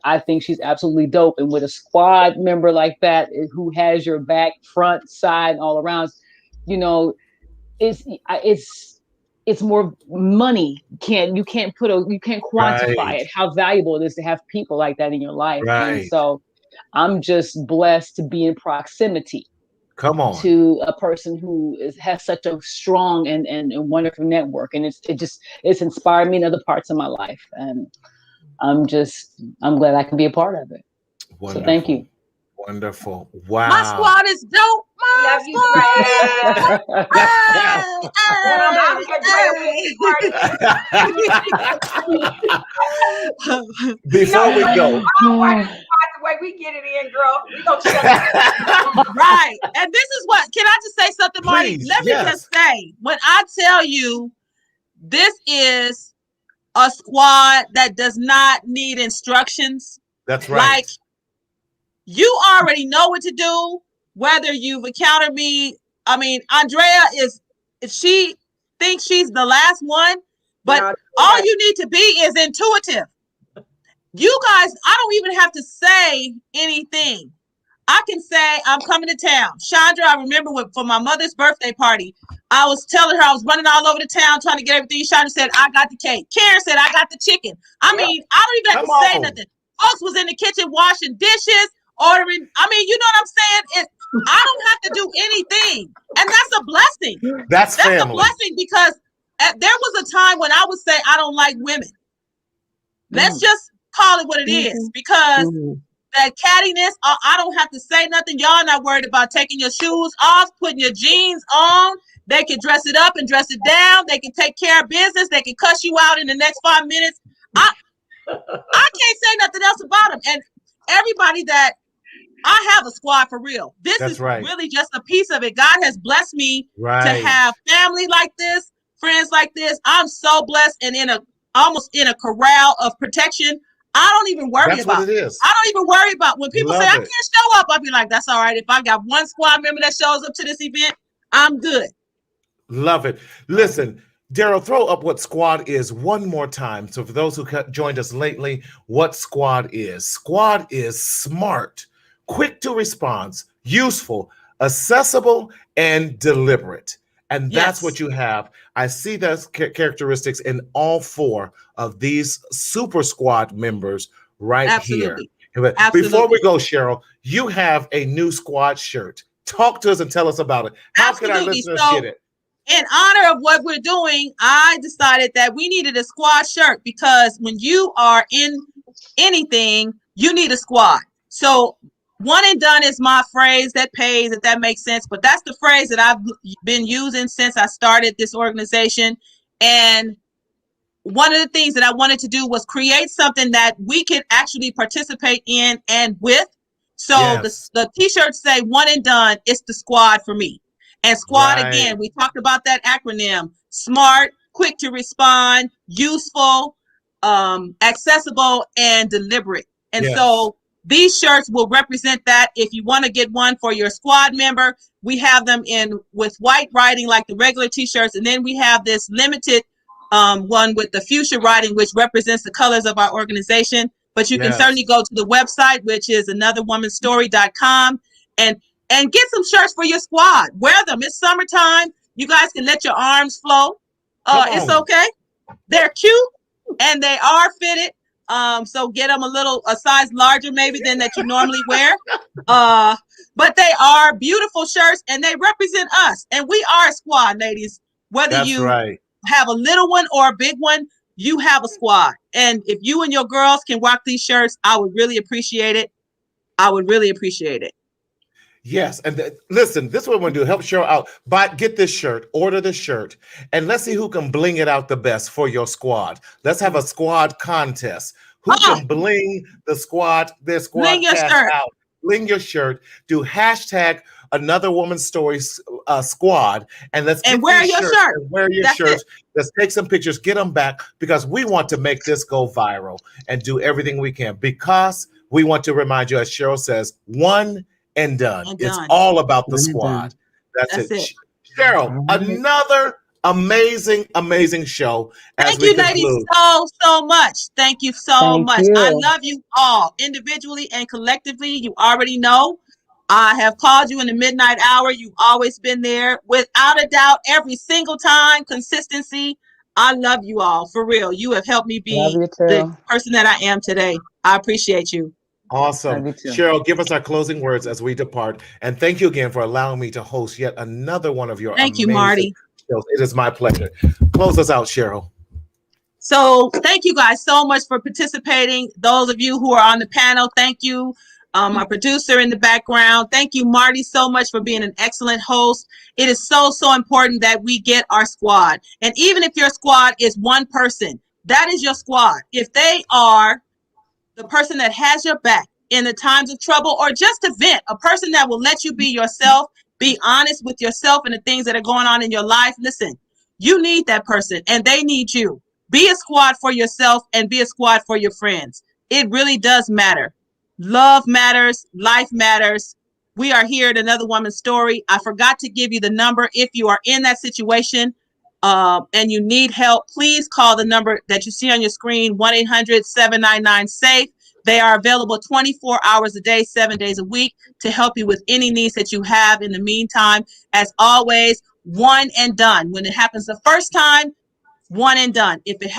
I think she's absolutely dope. And with a squad member like that, who has your back, front, side, and all around, it's more money. You can't quantify it, how valuable it is to have people like that in your life. And so I'm just blessed to be in proximity. Come on. To a person who has such a strong and wonderful network. And it's inspired me in other parts of my life. And I'm glad I can be a part of it. Wonderful. So thank you. Wonderful. Wow. My squad is dope. Love you, Before we go. The way we get it in, girl. We gonna shut it. Right. And this is what, can I just say something, Marty? Let me just say, when I tell you this is a squad that does not need instructions. That's right. Like, you already know what to do, whether you've encountered me. I mean, Andrea she thinks she's the last one, but all you need to be is intuitive. You guys, I don't even have to say anything. I can say, I'm coming to town. Chandra, I remember for my mother's birthday party, I was telling her I was running all over the town trying to get everything. Chandra said, I got the cake. Karen said, I got the chicken. I mean, I don't even have to say nothing. Folks was in the kitchen washing dishes, ordering. I mean, you know what I'm saying? I don't have to do anything. And that's a blessing. That's family. A blessing because there was a time when I would say I don't like women. Let's just call it what it is, because that cattiness, I don't have to say nothing. Y'all not worried about taking your shoes off, putting your jeans on. They can dress it up and dress it down. They can take care of business. They can cuss you out in the next 5 minutes. I can't say nothing else about them. And everybody that I have a squad for real. This is really just a piece of it. God has blessed me to have family like this, friends like this. I'm so blessed and almost in a corral of protection. I don't even worry about what it is. I don't even worry about when people say I can't show up. I'll be like, that's all right. If I got one squad member that shows up to this event, I'm good. Love it. Listen, Daryl, throw up what squad is one more time. So for those who joined us lately, what squad is. Squad is smart, quick to respond, useful, accessible, and deliberate. And that's what you have. I see those characteristics in all 4 of these super squad members right here. Before we go, Cheryl, you have a new squad shirt. Talk to us and tell us about it. How can our listeners get it? In honor of what we're doing, I decided that we needed a squad shirt because when you are in anything, you need a squad. So one and done is my phrase that pays, if that makes sense. But that's the phrase that I've been using since I started this organization. And one of the things that I wanted to do was create something that we can actually participate in and with. So the t-shirts say one and done, it's the squad for me. And squad, again, we talked about that acronym: smart, quick to respond, useful, accessible, and deliberate. And so these shirts will represent that. If you want to get one for your squad member, we have them in with white writing like the regular t-shirts. And then we have this limited one with the fuchsia writing, which represents the colors of our organization. But you can certainly go to the website, which is anotherwomanstory.com, and get some shirts for your squad. Wear them. It's summertime. You guys can let your arms flow. It's okay. They're cute and they are fitted. So get them a size larger maybe than that you normally wear. But they are beautiful shirts and they represent us. And we are a squad, ladies. Whether you have a little one or a big one, you have a squad. And if you and your girls can rock these shirts, I would really appreciate it. I would really appreciate it. Yes. And listen, this is what we're going to do. Help Cheryl out. Get this shirt, order the shirt, and let's see who can bling it out the best for your squad. Let's have a squad contest. Who can bling their squad bling your shirt out? Bling your shirt. Do hashtag Another Woman's Story squad. And let's wear your shirt. Wear your shirts. Let's take some pictures, get them back, because we want to make this go viral and do everything we can, because we want to remind you, as Cheryl says, one and done. It's all about the squad. That's it. Cheryl, another amazing show. Thank you, ladies, so much. Thank you so much. I love you all individually and collectively. You already know I have called you in the midnight hour. You've always been there without a doubt, every single time. Consistency. I love you all for real. You have helped me be the person that I am today. I appreciate you. Awesome. Cheryl, give us our closing words as we depart. And thank you again for allowing me to host yet another one of your Thank you, Marty. shows. It is my pleasure. Close us out, Cheryl. So thank you guys so much for participating. Those of you who are on the panel, thank you. My producer in the background. Thank you, Marty, so much for being an excellent host. It is so important that we get our squad. And even if your squad is one person, that is your squad. If they are the person that has your back in the times of trouble, or just to vent, a person that will let you be yourself, be honest with yourself and the things that are going on in your life. Listen, you need that person and they need you. Be a squad for yourself and be a squad for your friends. It really does matter. Love matters. Life matters. We are here at Another Woman's Story. I forgot to give you the number. If you are in that situation and you need help, please call the number that you see on your screen, 1-800-799-SAFE. They are available 24 hours a day, 7 days a week to help you with any needs that you have. In the meantime, as always, one and done. When it happens the first time, one and done. If it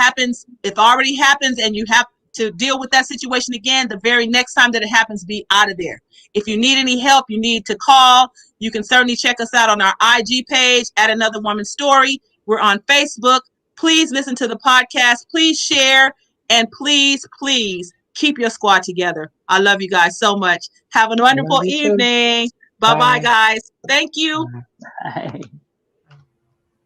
already happens and you have to deal with that situation again, the very next time that it happens, be out of there. If you need any help, you need to call. You can certainly check us out on our IG page at Another Woman's Story. We're on Facebook. Please listen to the podcast. Please share. And please, please keep your squad together. I love you guys so much. Have a wonderful evening. Bye-bye, guys. Thank you. Bye.